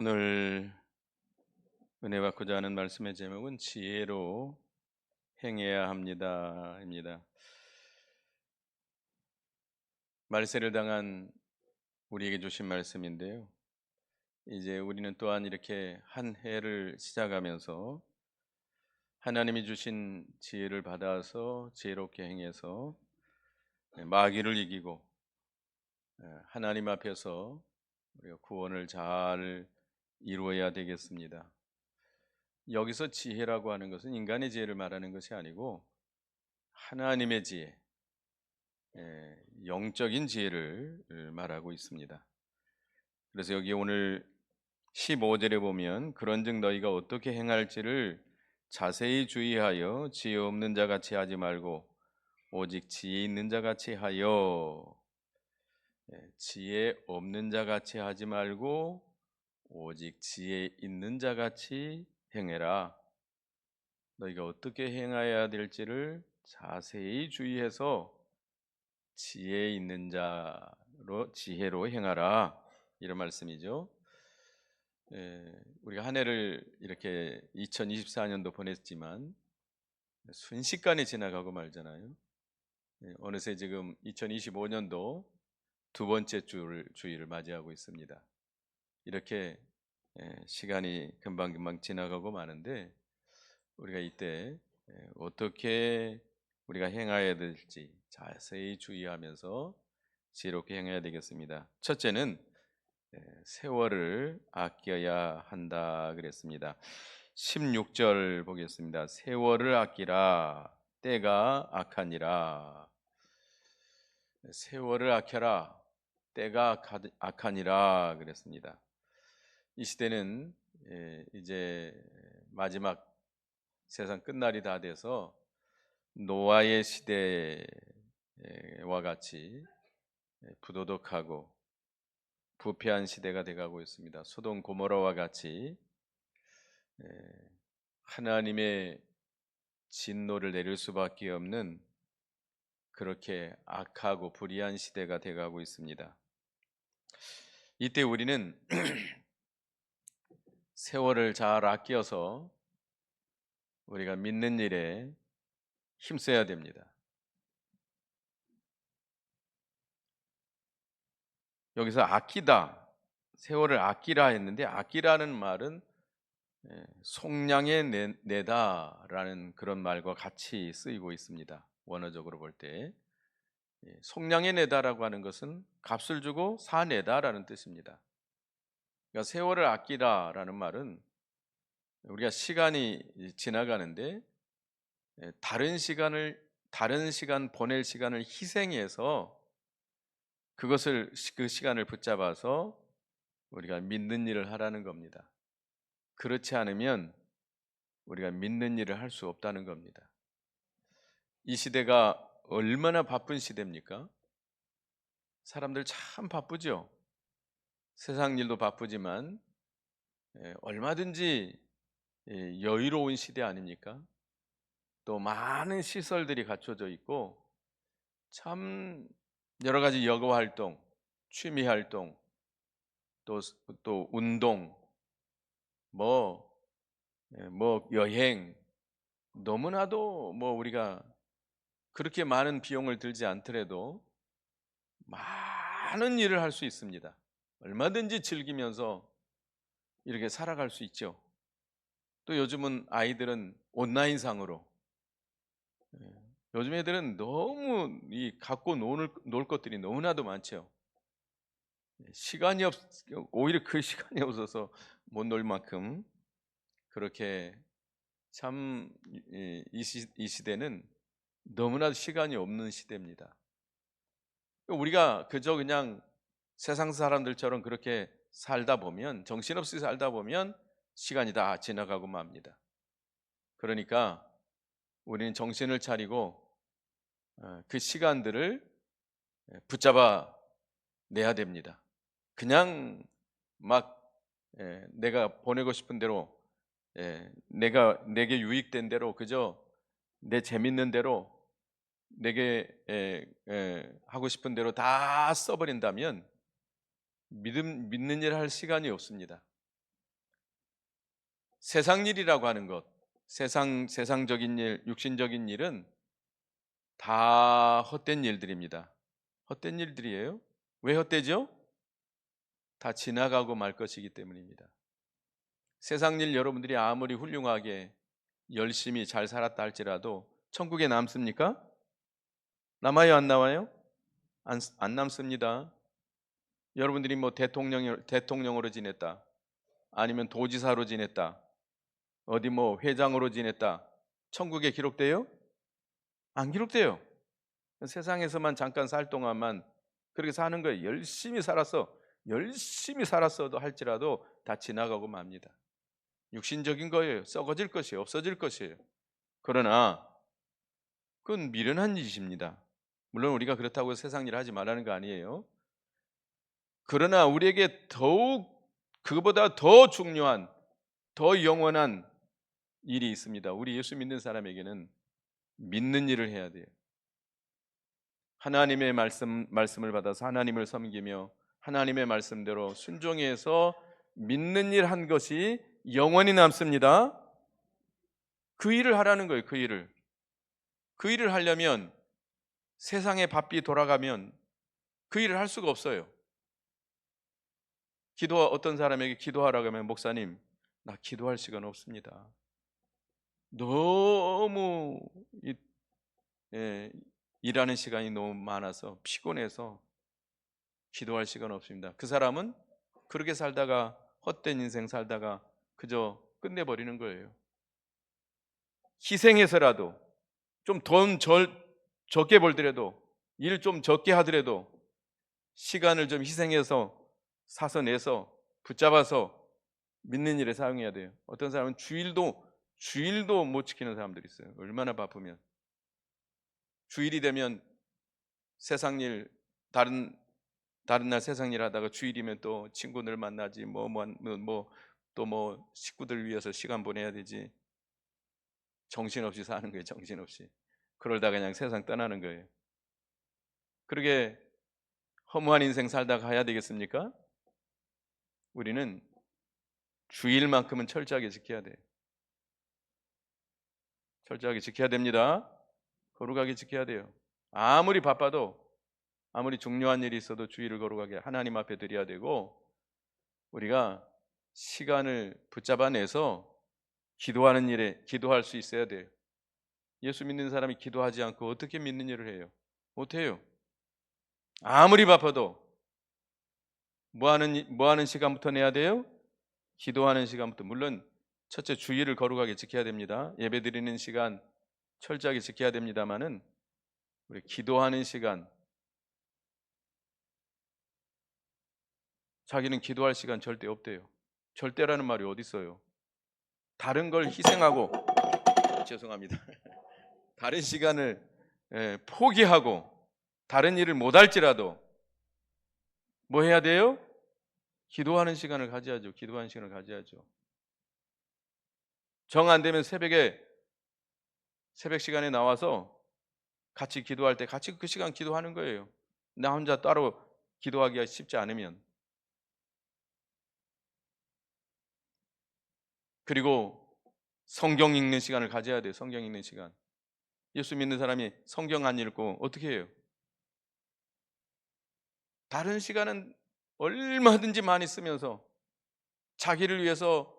오늘 은혜 받고자 하는 말씀의 제목은 지혜로 행해야 합니다입니다. 말세를 당한 우리에게 주신 말씀인데요. 이제 우리는 또한 이렇게 한 해를 시작하면서 하나님이 주신 지혜를 받아서 지혜롭게 행해서 마귀를 이기고 하나님 앞에서 우리가 구원을 잘 이루어야 되겠습니다. 여기서 지혜라고 하는 것은 인간의 지혜를 말하는 것이 아니고 하나님의 지혜, 영적인 지혜를 말하고 있습니다. 그래서 여기 오늘 15절에 보면 그런즉 너희가 어떻게 행할지를 자세히 주의하여 지혜 없는 자 같이 하지 말고 오직 지혜 있는 자 같이 하여. 지혜 없는 자 같이 하지 말고 오직 지혜 있는 자 같이 행해라. 너희가 어떻게 행해야 될지를 자세히 주의해서 지혜 있는 자로 지혜로 행하라, 이런 말씀이죠. 우리가 한 해를 이렇게 2024년도 보냈지만 순식간에 지나가고 말잖아요. 어느새 지금 2025년도 두 번째 주일을 맞이하고 있습니다. 이렇게 시간이 금방금방 지나가고 마는데 우리가 이때 어떻게 우리가 행해야 될지 자세히 주의하면서 지혜롭게 행해야 되겠습니다. 첫째는 세월을 아껴야 한다 그랬습니다. 16절 보겠습니다. 세월을 아끼라, 때가 악하니라. 세월을 아껴라, 때가 악하니라 그랬습니다. 이 시대는 이제 마지막 세상 끝날이 다 돼서 노아의 시대와 같이 부도덕하고 부패한 시대가 돼가고 있습니다. 소돔 고모라와 같이 하나님의 진노를 내릴 수밖에 없는 그렇게 악하고 불의한 시대가 돼가고 있습니다. 이때 우리는 세월을 잘 아껴서 우리가 믿는 일에 힘써야 됩니다. 여기서 아끼다, 세월을 아끼라 했는데 아끼라는 말은 속량에 내다라는 그런 말과 같이 쓰이고 있습니다. 원어적으로 볼 때 속량에 내다라고 하는 것은 값을 주고 사내다라는 뜻입니다. 그러니까 세월을 아끼라라는 말은 우리가 시간이 지나가는데 다른 시간 보낼 시간을 희생해서 그 시간을 붙잡아서 우리가 믿는 일을 하라는 겁니다. 그렇지 않으면 우리가 믿는 일을 할 수 없다는 겁니다. 이 시대가 얼마나 바쁜 시대입니까? 사람들 참 바쁘죠. 세상 일도 바쁘지만 얼마든지 여유로운 시대 아닙니까? 또 많은 시설들이 갖춰져 있고 참 여러 가지 여가 활동, 취미 활동, 또 운동, 뭐 여행, 너무나도 우리가 그렇게 많은 비용을 들지 않더라도 많은 일을 할 수 있습니다. 얼마든지 즐기면서 이렇게 살아갈 수 있죠. 또 요즘은 아이들은 온라인상으로 요즘 애들은 너무 갖고 놀 것들이 너무나도 많죠. 시간이 오히려 그 시간이 없어서 못 놀 만큼 그렇게 참 이 시대는 너무나도 시간이 없는 시대입니다. 우리가 그냥 세상 사람들처럼 그렇게 살다 보면, 정신없이 살다 보면 시간이 다 지나가고 맙니다. 그러니까 우리는 정신을 차리고 그 시간들을 붙잡아 내야 됩니다. 그냥 막 내가 보내고 싶은 대로, 내게 유익된 대로, 그저 내 재밌는 대로, 내게 하고 싶은 대로 다 써버린다면 믿는 일 할 시간이 없습니다. 세상 일이라고 하는 것, 세상적인 일, 육신적인 일은 다 헛된 일들입니다. 헛된 일들이에요. 왜 헛되죠? 다 지나가고 말 것이기 때문입니다. 세상 일 여러분들이 아무리 훌륭하게 열심히 잘 살았다 할지라도 천국에 남습니까? 남아요, 안 나와요? 안 남습니다. 여러분들이 뭐 대통령으로 지냈다, 아니면 도지사로 지냈다, 어디 뭐 회장으로 지냈다, 천국에 기록돼요? 안 기록돼요. 세상에서만 잠깐 살 동안만 그렇게 사는 거예요. 열심히 살았어도 할지라도 다 지나가고 맙니다. 육신적인 거예요. 썩어질 것이에요. 없어질 것이에요. 그러나 그건 미련한 짓입니다. 물론 우리가 그렇다고 세상 일 하지 말라는 거 아니에요. 그러나 우리에게 더욱 그보다 더 중요한, 더 영원한 일이 있습니다. 우리 예수 믿는 사람에게는 믿는 일을 해야 돼요. 하나님의 말씀을 받아서 하나님을 섬기며 하나님의 말씀대로 순종해서 믿는 일 한 것이 영원히 남습니다. 그 일을 하라는 거예요. 그 일을 하려면, 세상의 바삐 돌아가면 그 일을 할 수가 없어요. 어떤 사람에게 기도하라고 하면, 목사님, 나 기도할 시간 없습니다. 너무 일하는 시간이 너무 많아서 피곤해서 기도할 시간 없습니다. 그 사람은 그렇게 살다가, 헛된 인생 살다가 그저 끝내버리는 거예요. 희생해서라도, 좀 돈 적게 벌더라도, 일 좀 적게 하더라도 시간을 좀 희생해서 사서 내서 붙잡아서 믿는 일에 사용해야 돼요. 어떤 사람은 주일도 못 지키는 사람들이 있어요. 얼마나 바쁘면. 주일이 되면 세상 일, 다른 날 세상 일 하다가 주일이면 또 친구들 만나지, 또 뭐 식구들 위해서 시간 보내야 되지. 정신없이 사는 거예요. 정신없이. 그러다가 그냥 세상 떠나는 거예요. 그러게 허무한 인생 살다가 가야 되겠습니까? 우리는 주일만큼은 철저하게 지켜야 돼요. 철저하게 지켜야 됩니다. 거룩하게 지켜야 돼요. 아무리 바빠도, 아무리 중요한 일이 있어도 주일을 거룩하게 하나님 앞에 드려야 되고, 우리가 시간을 붙잡아내서 기도하는 일에 기도할 수 있어야 돼요. 예수 믿는 사람이 기도하지 않고 어떻게 믿는 일을 해요? 못해요. 아무리 바빠도 뭐 하는 시간부터 내야 돼요? 기도하는 시간부터. 물론 첫째, 주일을 거룩하게 지켜야 됩니다. 예배 드리는 시간 철저하게 지켜야 됩니다만은, 우리 기도하는 시간, 자기는 기도할 시간 절대 없대요. 절대라는 말이 어디 있어요? 다른 걸 희생하고, 죄송합니다. 다른 시간을 포기하고 다른 일을 못할지라도 뭐 해야 돼요? 기도하는 시간을 가져야죠. 기도하는 시간을 가져야죠. 정 안 되면 새벽 시간에 나와서 같이 기도할 때 같이 그 시간 기도하는 거예요. 나 혼자 따로 기도하기가 쉽지 않으면. 그리고 성경 읽는 시간을 가져야 돼요. 성경 읽는 시간. 예수 믿는 사람이 성경 안 읽고 어떻게 해요? 다른 시간은 얼마든지 많이 쓰면서 자기를 위해서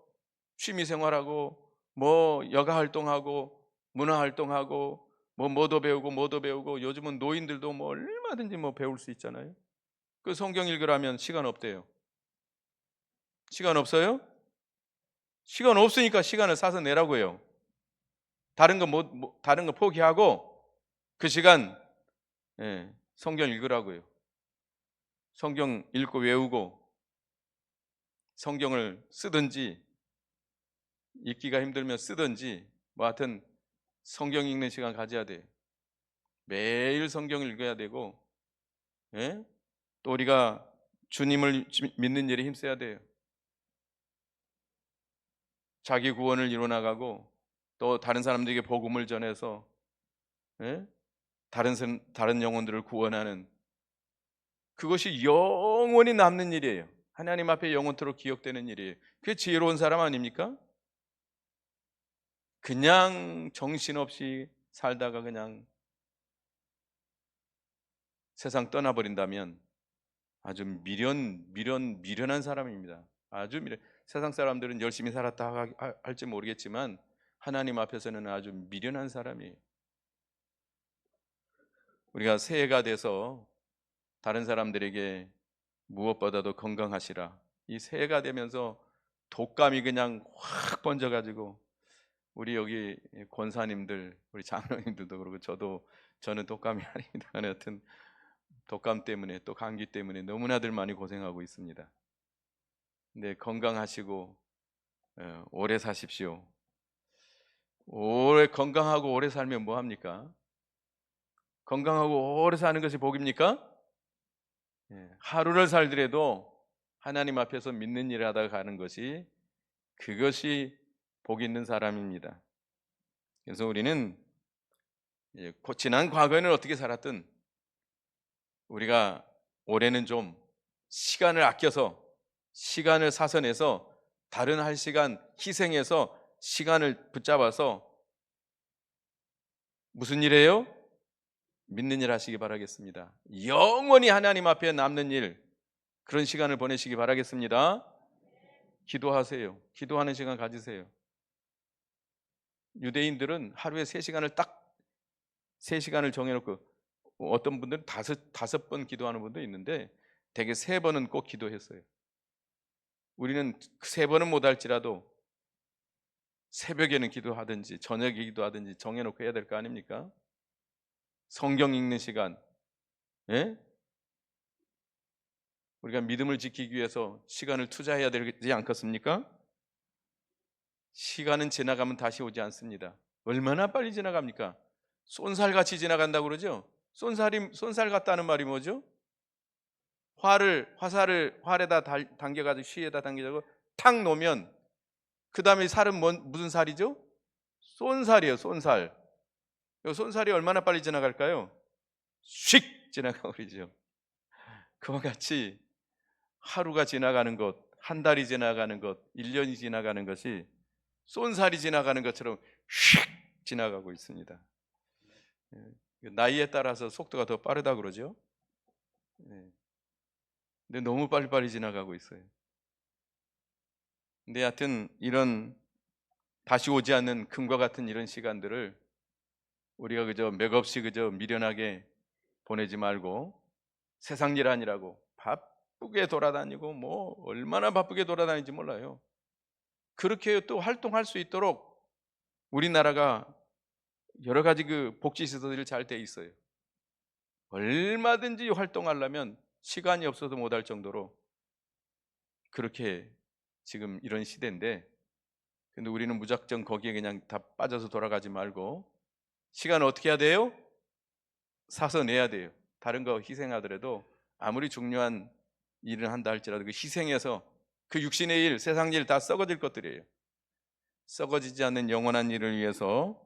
취미 생활하고, 뭐 여가 활동하고, 문화 활동하고, 뭐도 배우고, 요즘은 노인들도 뭐 얼마든지 뭐 배울 수 있잖아요. 그 성경 읽으라면 시간 없대요. 시간 없어요? 시간 없으니까 시간을 사서 내라고 해요. 다른 거 포기하고 그 시간 성경 읽으라고요. 성경 읽고 외우고, 성경을 쓰든지, 읽기가 힘들면 쓰든지, 뭐 하여튼 성경 읽는 시간 가져야 돼요. 매일 성경을 읽어야 되고, 또 우리가 주님을 믿는 일에 힘써야 돼요. 자기 구원을 이뤄나가고, 또 다른 사람들에게 복음을 전해서 다른 영혼들을 구원하는, 그것이 영원히 남는 일이에요. 하나님 앞에 영원토록 기억되는 일이에요. 그게 지혜로운 사람 아닙니까? 그냥 정신없이 살다가 그냥 세상 떠나버린다면 아주 미련한 사람입니다. 아주 세상 사람들은 열심히 살았다 할지 모르겠지만 하나님 앞에서는 아주 미련한 사람이에요. 우리가 새해가 돼서 다른 사람들에게 무엇보다도 건강하시라, 이 새해가 되면서 독감이 그냥 확 번져가지고 우리 여기 권사님들, 우리 장로님들도 그러고 저는 독감이 아닙니다. 하여튼 독감 때문에 또 감기 때문에 너무나들 많이 고생하고 있습니다. 근데 건강하시고 오래 사십시오. 오래 건강하고 오래 살면 뭐 합니까? 건강하고 오래 사는 것이 복입니까? 하루를 살더라도 하나님 앞에서 믿는 일을 하다가 가는 것이, 그것이 복 있는 사람입니다. 그래서 우리는 지난 과거에는 어떻게 살았든 우리가 올해는 좀 시간을 아껴서, 시간을 사서내서, 다른 할 시간 희생해서 시간을 붙잡아서 무슨 일이에요? 믿는 일 하시기 바라겠습니다. 영원히 하나님 앞에 남는 일, 그런 시간을 보내시기 바라겠습니다. 기도하세요. 기도하는 시간 가지세요. 유대인들은 하루에 3시간을 딱 3시간을 정해놓고, 어떤 분들은 다섯 번 기도하는 분도 있는데 대개 3번은 꼭 기도했어요. 우리는 3번은 못할지라도 새벽에는 기도하든지 저녁에 기도하든지 정해놓고 해야 될 거 아닙니까? 성경 읽는 시간, 예? 우리가 믿음을 지키기 위해서 시간을 투자해야 되지 않겠습니까? 시간은 지나가면 다시 오지 않습니다. 얼마나 빨리 지나갑니까? 쏜살같이 지나간다고 그러죠? 쏜살 같다는 말이 뭐죠? 화살을 활에다 당겨가지고 쉬에다 당겨가지고 탁 놓으면 그 다음에 살은 무슨 살이죠? 쏜살이에요. 쏜살. 쏜살이 얼마나 빨리 지나갈까요? 휙 지나가 버리죠. 그와 같이 하루가 지나가는 것, 한 달이 지나가는 것, 1년이 지나가는 것이 쏜살이 지나가는 것처럼 휙 지나가고 있습니다. 나이에 따라서 속도가 더 빠르다 그러죠. 근데 너무 빨리빨리 지나가고 있어요. 근데 하여튼 이런 다시 오지 않는 금과 같은 이런 시간들을 우리가 그저 맥없이 그저 미련하게 보내지 말고, 세상 일 아니라고 바쁘게 돌아다니고, 뭐 얼마나 바쁘게 돌아다니는지 몰라요. 그렇게 또 활동할 수 있도록 우리나라가 여러 가지 그 복지 시설들이 잘 돼 있어요. 얼마든지 활동하려면 시간이 없어서 못할 정도로 그렇게 지금 이런 시대인데, 근데 우리는 무작정 거기에 그냥 다 빠져서 돌아가지 말고 시간을 어떻게 해야 돼요? 사서 내야 돼요. 다른 거 희생하더라도 아무리 중요한 일을 한다 할지라도 그 희생해서, 그 육신의 일, 세상 일 다 썩어질 것들이에요. 썩어지지 않는 영원한 일을 위해서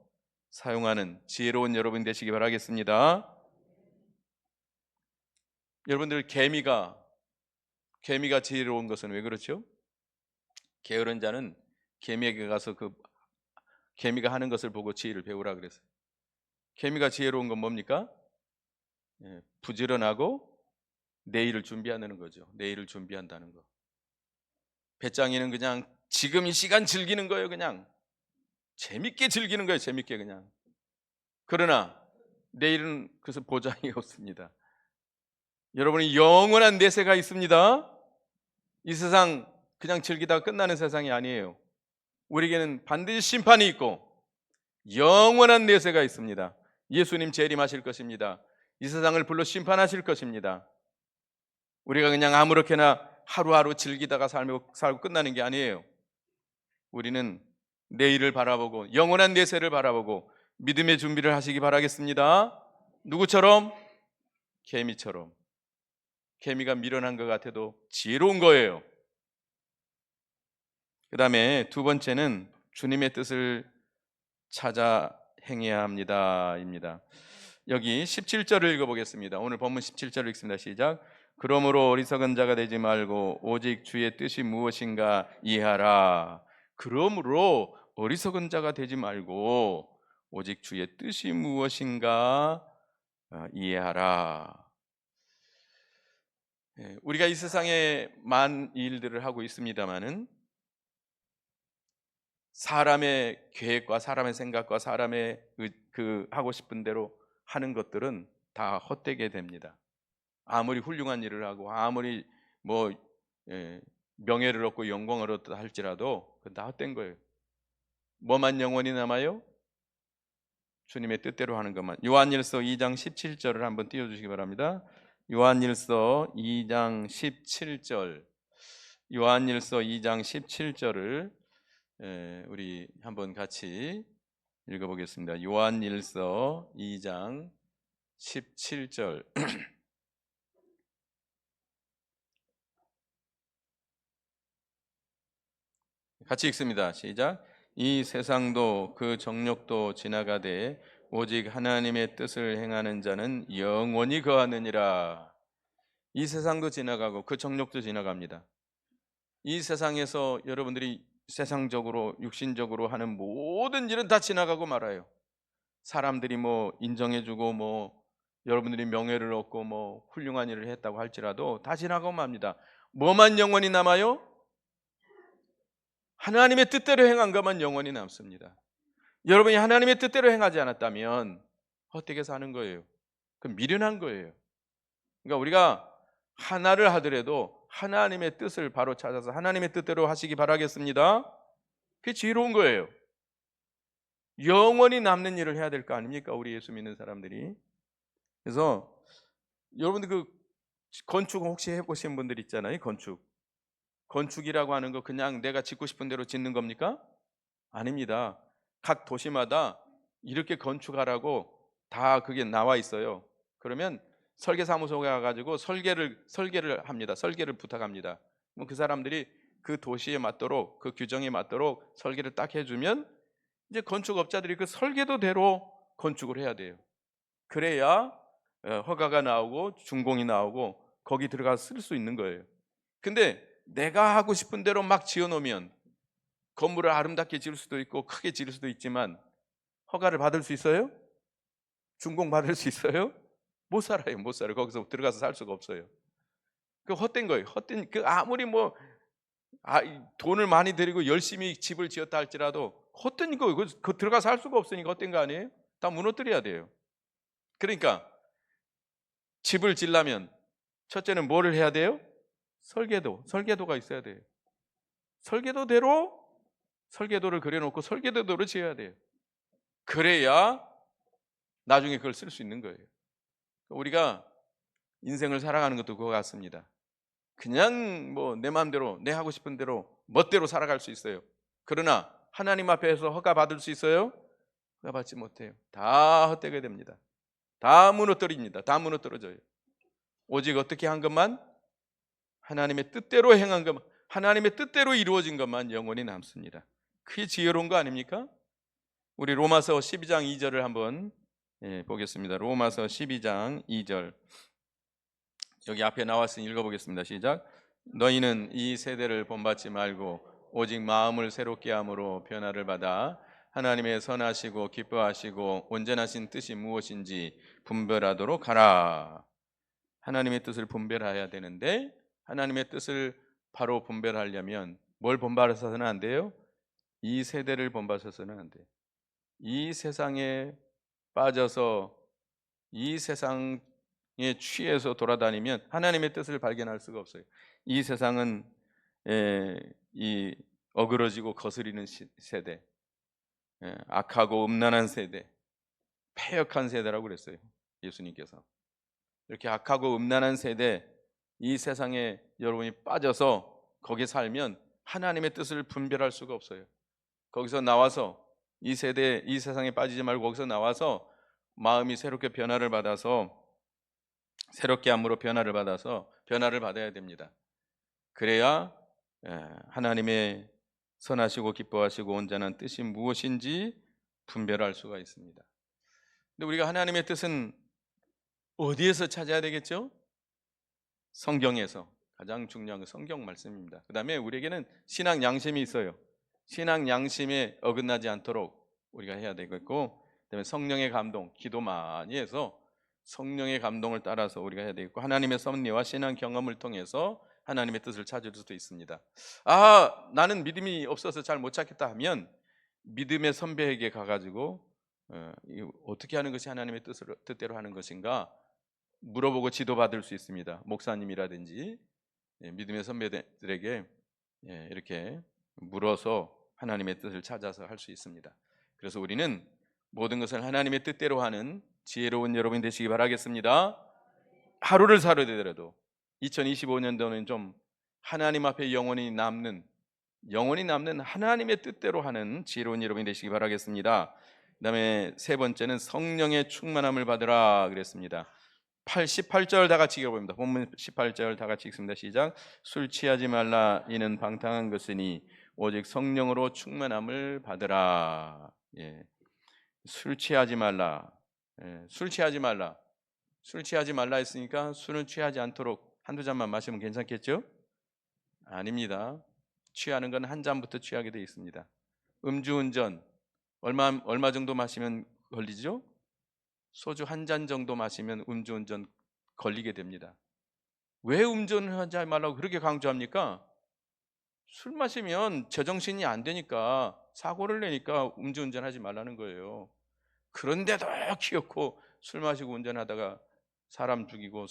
사용하는 지혜로운 여러분 되시기 바라겠습니다. 여러분들, 개미가 지혜로운 것은 왜 그렇죠? 게으른 자는 개미에게 가서 그 개미가 하는 것을 보고 지혜를 배우라 그랬어요. 개미가 지혜로운 건 뭡니까? 부지런하고 내일을 준비하는 거죠. 내일을 준비한다는 거. 배짱이는 그냥 지금 이 시간 즐기는 거예요. 그냥 재밌게 즐기는 거예요. 재밌게 그냥. 그러나 내일은 그래서 보장이 없습니다. 여러분이 영원한 내세가 있습니다. 이 세상 그냥 즐기다가 끝나는 세상이 아니에요. 우리에게는 반드시 심판이 있고 영원한 내세가 있습니다. 예수님 재림하실 것입니다. 이 세상을 불러 심판하실 것입니다. 우리가 그냥 아무렇게나 하루하루 즐기다가 살고 끝나는 게 아니에요. 우리는 내일을 바라보고 영원한 내세를 바라보고 믿음의 준비를 하시기 바라겠습니다. 누구처럼? 개미처럼. 개미가 미련한 것 같아도 지혜로운 거예요. 그 다음에 두 번째는 주님의 뜻을 찾아 행해야 합니다 입니다. 여기 17절을 읽어보겠습니다. 오늘 본문 17절을 읽습니다. 시작. 그러므로 어리석은 자가 되지 말고 오직 주의 뜻이 무엇인가 이해하라. 그러므로 어리석은 자가 되지 말고 오직 주의 뜻이 무엇인가 이해하라. 우리가 이 세상에 많은 일들을 하고 있습니다마는 사람의 계획과 사람의 생각과 사람의 그 하고 싶은 대로 하는 것들은 다 헛되게 됩니다. 아무리 훌륭한 일을 하고 아무리 뭐 명예를 얻고 영광을 얻다 할지라도 그건 다 헛된 거예요. 뭐만 영원히 남아요? 주님의 뜻대로 하는 것만. 요한일서 2장 17절을 한번 띄워주시기 바랍니다. 요한일서 2장 17절. 요한일서 2장 17절을 우리 한번 같이 읽어보겠습니다. 요한일서 2장 17절. 같이 읽습니다. 시작. 이 세상도 그 정욕도 지나가되 오직 하나님의 뜻을 행하는 자는 영원히 거하느니라. 이 세상도 지나가고 그 정욕도 지나갑니다. 이 세상에서 여러분들이 세상적으로 육신적으로 하는 모든 일은 다 지나가고 말아요. 사람들이 뭐 인정해주고 뭐 여러분들이 명예를 얻고 뭐 훌륭한 일을 했다고 할지라도 다 지나가고 맙니다. 뭐만 영원히 남아요? 하나님의 뜻대로 행한 것만 영원히 남습니다. 여러분이 하나님의 뜻대로 행하지 않았다면 헛되게 사는 거예요. 그건 미련한 거예요. 그러니까 우리가 하나를 하더라도 하나님의 뜻을 바로 찾아서 하나님의 뜻대로 하시기 바라겠습니다. 그게 지혜로운 거예요. 영원히 남는 일을 해야 될 거 아닙니까? 우리 예수 믿는 사람들이. 그래서 여러분들 그 건축 혹시 해보신 분들 있잖아요. 건축이라고 하는 거 그냥 내가 짓고 싶은 대로 짓는 겁니까? 아닙니다. 각 도시마다 이렇게 건축하라고 다 그게 나와 있어요. 그러면 설계사무소에 가가지고 설계를 합니다. 설계를 부탁합니다. 그럼 그 사람들이 그 도시에 맞도록 그 규정에 맞도록 설계를 딱 해주면 이제 건축업자들이 그 설계도대로 건축을 해야 돼요. 그래야 허가가 나오고 준공이 나오고 거기 들어가서 쓸 수 있는 거예요. 근데 내가 하고 싶은 대로 막 지어놓으면 건물을 아름답게 지을 수도 있고 크게 지을 수도 있지만 허가를 받을 수 있어요? 준공 받을 수 있어요? 못 살아요. 못 살아요. 거기서 들어가서 살 수가 없어요. 그 헛된 거예요. 헛된 그 아무리 뭐 돈을 많이 들이고 열심히 집을 지었다 할지라도 헛된 거 그 들어가서 살 수가 없으니까 헛된 거 아니에요? 다 무너뜨려야 돼요. 그러니까 집을 지려면 첫째는 뭐를 해야 돼요? 설계도가 있어야 돼요. 설계도를 그려놓고 설계도대로 지어야 돼요. 그래야 나중에 그걸 쓸 수 있는 거예요. 우리가 인생을 살아가는 것도 그거 같습니다. 그냥 뭐 내 마음대로 내 하고 싶은 대로 멋대로 살아갈 수 있어요. 그러나 하나님 앞에서 허가 받을 수 있어요? 허가 받지 못해요. 다 헛되게 됩니다. 다 무너뜨립니다. 다 무너뜨려져요. 오직 어떻게 한 것만 하나님의 뜻대로 행한 것만 하나님의 뜻대로 이루어진 것만 영원히 남습니다. 그게 지혜로운 거 아닙니까? 우리 로마서 12장 2절을 한번 보겠습니다. 로마서 12장 2절 여기 앞에 나왔으니 읽어보겠습니다. 시작. 너희는 이 세대를 본받지 말고 오직 마음을 새롭게 함으로 변화를 받아 하나님의 선하시고 기뻐하시고 온전하신 뜻이 무엇인지 분별하도록 하라. 하나님의 뜻을 분별해야 되는데 하나님의 뜻을 바로 분별하려면 뭘 본받아서는 안 돼요? 이 세대를 본받아서는 안 돼요. 이 세상에 빠져서 이 세상에 취해서 돌아다니면 하나님의 뜻을 발견할 수가 없어요. 이 세상은 이 어그러지고 거스리는 세대, 악하고 음란한 세대, 패역한 세대라고 그랬어요. 예수님께서 이렇게 악하고 음란한 세대, 이 세상에 여러분이 빠져서 거기에 살면 하나님의 뜻을 분별할 수가 없어요. 거기서 나와서 이 세상에 빠지지 말고 거기서 나와서 마음이 새롭게 변화를 받아서 새롭게 함으로 변화를 받아야 됩니다. 그래야 하나님의 선하시고 기뻐하시고 온전한 뜻이 무엇인지 분별할 수가 있습니다. 근데 우리가 하나님의 뜻은 어디에서 찾아야 되겠죠? 성경에서. 가장 중요한 건 성경 말씀입니다. 그 다음에 우리에게는 신앙 양심이 있어요. 신앙 양심에 어긋나지 않도록 우리가 해야 되겠고, 그다음에 성령의 감동, 기도 많이 해서 성령의 감동을 따라서 우리가 해야 되겠고, 하나님의 섭리와 신앙 경험을 통해서 하나님의 뜻을 찾을 수도 있습니다. 나는 믿음이 없어서 잘 못 찾겠다 하면 믿음의 선배에게 가가지고 어떻게 하는 것이 하나님의 뜻대로 하는 것인가 물어보고 지도받을 수 있습니다. 목사님이라든지 믿음의 선배들에게 이렇게 물어서 하나님의 뜻을 찾아서 할 수 있습니다. 그래서 우리는 모든 것을 하나님의 뜻대로 하는 지혜로운 여러분 되시기 바라겠습니다. 하루를 살아되더라도 2025년도는 좀 하나님 앞에 영원히 남는 하나님의 뜻대로 하는 지혜로운 여러분이 되시기 바라겠습니다. 그 다음에 세 번째는 성령의 충만함을 받으라 그랬습니다. 18절 다 같이 읽어봅니다. 본문 18절 다 같이 읽습니다. 시작. 술 취하지 말라. 이는 방탕한 것이니 오직 성령으로 충만함을 받으라. 술 취하지 말라. 술 취하지 말라. 술 취하지 말라 했으니까 술은 취하지 않도록 한두 잔만 마시면 괜찮겠죠? 아닙니다. 취하는 건 한 잔부터 취하게 되어 있습니다. 음주운전 얼마 정도 마시면 걸리죠? 소주 한 잔 정도 마시면 음주운전 걸리게 됩니다. 왜 음주운전을 하지 말라고 그렇게 강조합니까? 술 마시면 제정신이 안 되니까 사고를 내니까 음주운전하지 말라는 거예요. 그런데도 기어코 술 마시고 운전하다가 사람 죽이고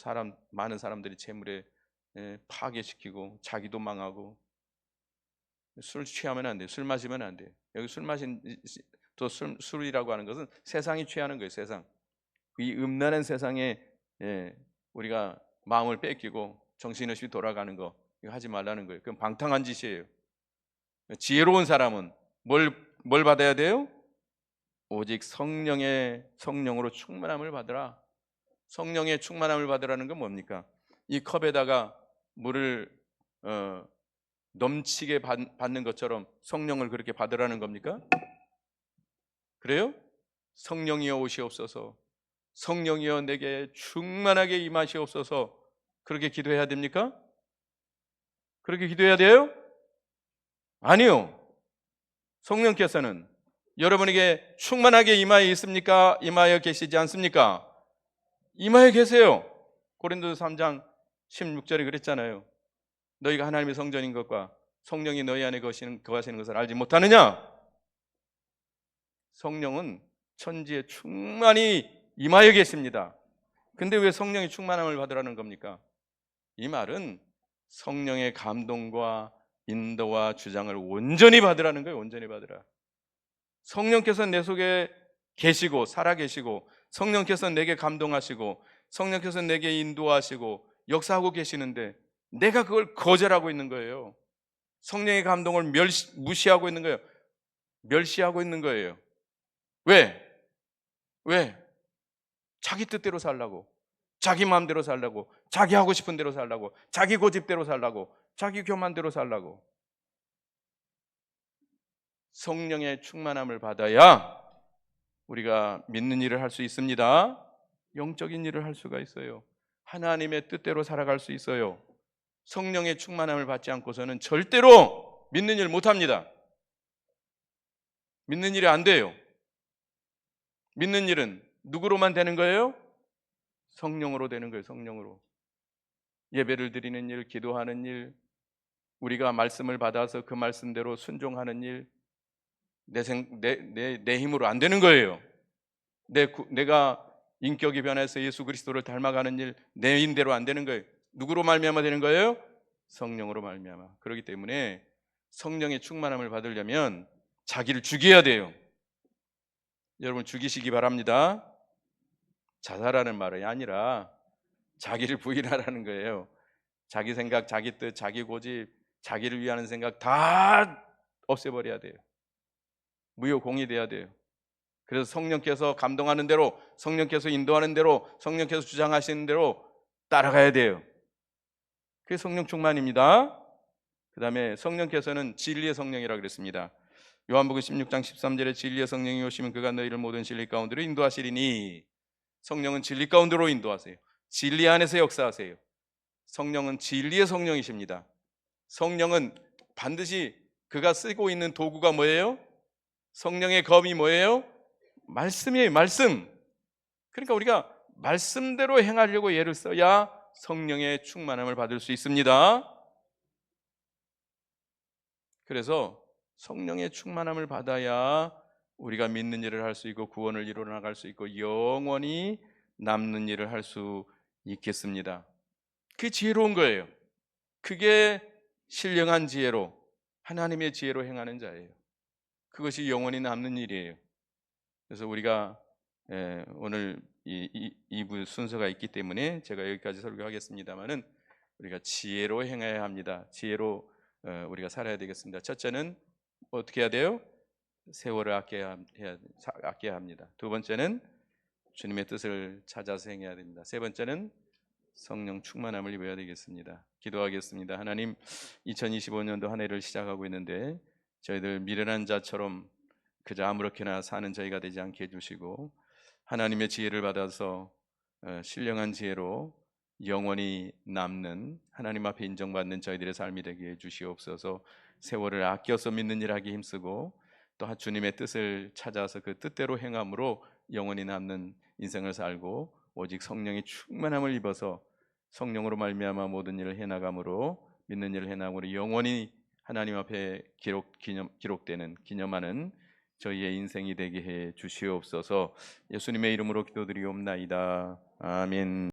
많은 사람들이 재물에 파괴시키고 자기도 망하고. 술 취하면 안 돼. 술 마시면 안 돼. 여기 술이라고 하는 것은 세상이 취하는 거예요. 세상. 이 음란한 세상에 우리가 마음을 뺏기고 정신없이 돌아가는 거 이거 하지 말라는 거예요. 그건 방탕한 짓이에요. 지혜로운 사람은 뭘 받아야 돼요? 오직 성령으로 충만함을 받으라. 성령의 충만함을 받으라는 건 뭡니까? 이 컵에다가 물을 넘치게 받는 것처럼 성령을 그렇게 받으라는 겁니까? 그래요? 성령이여 오시옵소서. 성령이여 내게 충만하게 임하시옵소서. 그렇게 기도해야 됩니까? 그렇게 기도해야 돼요? 아니요. 성령께서는 여러분에게 충만하게 임하여 있습니까? 임하여 계시지 않습니까? 임하여 계세요. 고린도서 3장 16절에 그랬잖아요. 너희가 하나님의 성전인 것과 성령이 너희 안에 거하시는 것을 알지 못하느냐? 성령은 천지에 충만히 임하여 계십니다. 근데 왜 성령의 충만함을 받으라는 겁니까? 이 말은 성령의 감동과 인도와 주장을 온전히 받으라는 거예요. 온전히 받으라. 성령께서 내 속에 계시고 살아계시고 성령께서 내게 감동하시고 성령께서 내게 인도하시고 역사하고 계시는데 내가 그걸 거절하고 있는 거예요. 성령의 감동을 무시하고 있는 거예요. 멸시하고 있는 거예요. 왜? 자기 뜻대로 살라고, 자기 마음대로 살라고, 자기 하고 싶은 대로 살라고, 자기 고집대로 살라고, 자기 교만대로 살라고. 성령의 충만함을 받아야 우리가 믿는 일을 할 수 있습니다. 영적인 일을 할 수가 있어요. 하나님의 뜻대로 살아갈 수 있어요. 성령의 충만함을 받지 않고서는 절대로 믿는 일 못합니다. 믿는 일이 안 돼요. 믿는 일은 누구로만 되는 거예요? 성령으로 되는 거예요. 성령으로. 예배를 드리는 일, 기도하는 일, 우리가 말씀을 받아서 그 말씀대로 순종하는 일, 내 힘으로 안 되는 거예요. 내가 인격이 변해서 예수 그리스도를 닮아가는 일, 내 힘대로 안 되는 거예요. 누구로 말미암아 되는 거예요? 성령으로 말미암아. 그렇기 때문에 성령의 충만함을 받으려면 자기를 죽여야 돼요. 여러분 죽이시기 바랍니다. 자살하는 말이 아니라 자기를 부인하라는 거예요. 자기 생각, 자기 뜻, 자기 고집, 자기를 위하는 생각 다 없애버려야 돼요. 무효공이 돼야 돼요. 그래서 성령께서 감동하는 대로, 성령께서 인도하는 대로, 성령께서 주장하시는 대로 따라가야 돼요. 그게 성령 충만입니다. 그 다음에 성령께서는 진리의 성령이라고 그랬습니다. 요한복음 16장 13절에 진리의 성령이 오시면 그가 너희를 모든 진리 가운데로 인도하시리니. 성령은 진리 가운데로 인도하세요. 진리 안에서 역사하세요. 성령은 진리의 성령이십니다. 성령은 반드시 그가 쓰고 있는 도구가 뭐예요? 성령의 검이 뭐예요? 말씀이에요. 말씀. 그러니까 우리가 말씀대로 행하려고 애를 써야 성령의 충만함을 받을 수 있습니다. 그래서 성령의 충만함을 받아야 우리가 믿는 일을 할 수 있고 구원을 이루어 나갈 수 있고 영원히 남는 일을 할 수 있겠습니다. 그게 지혜로운 거예요. 그게 신령한 지혜로 하나님의 지혜로 행하는 자예요. 그것이 영원히 남는 일이에요. 그래서 우리가 오늘 이 2부 순서가 있기 때문에 제가 여기까지 설교하겠습니다만은 우리가 지혜로 행해야 합니다. 지혜로 우리가 살아야 되겠습니다. 첫째는 어떻게 해야 돼요? 세월을 아껴야 합니다. 두 번째는 주님의 뜻을 찾아서 행해야 됩니다. 세 번째는 성령 충만함을 입어야 되겠습니다. 기도하겠습니다. 하나님, 2025년도 한 해를 시작하고 있는데 저희들 미련한 자처럼 그저 아무렇게나 사는 저희가 되지 않게 해주시고 하나님의 지혜를 받아서 신령한 지혜로 영원히 남는 하나님 앞에 인정받는 저희들의 삶이 되게 해주시옵소서. 세월을 아껴서 믿는 일 하기 힘쓰고 또 주님의 뜻을 찾아서 그 뜻대로 행함으로 영원히 남는 인생을 살고 오직 성령의 충만함을 입어서 성령으로 말미암아 모든 일을 해나감으로 믿는 일을 해나감으로 영원히 하나님 앞에 기록되는 기념하는 저희의 인생이 되게 해 주시옵소서. 예수님의 이름으로 기도드리옵나이다. 아멘.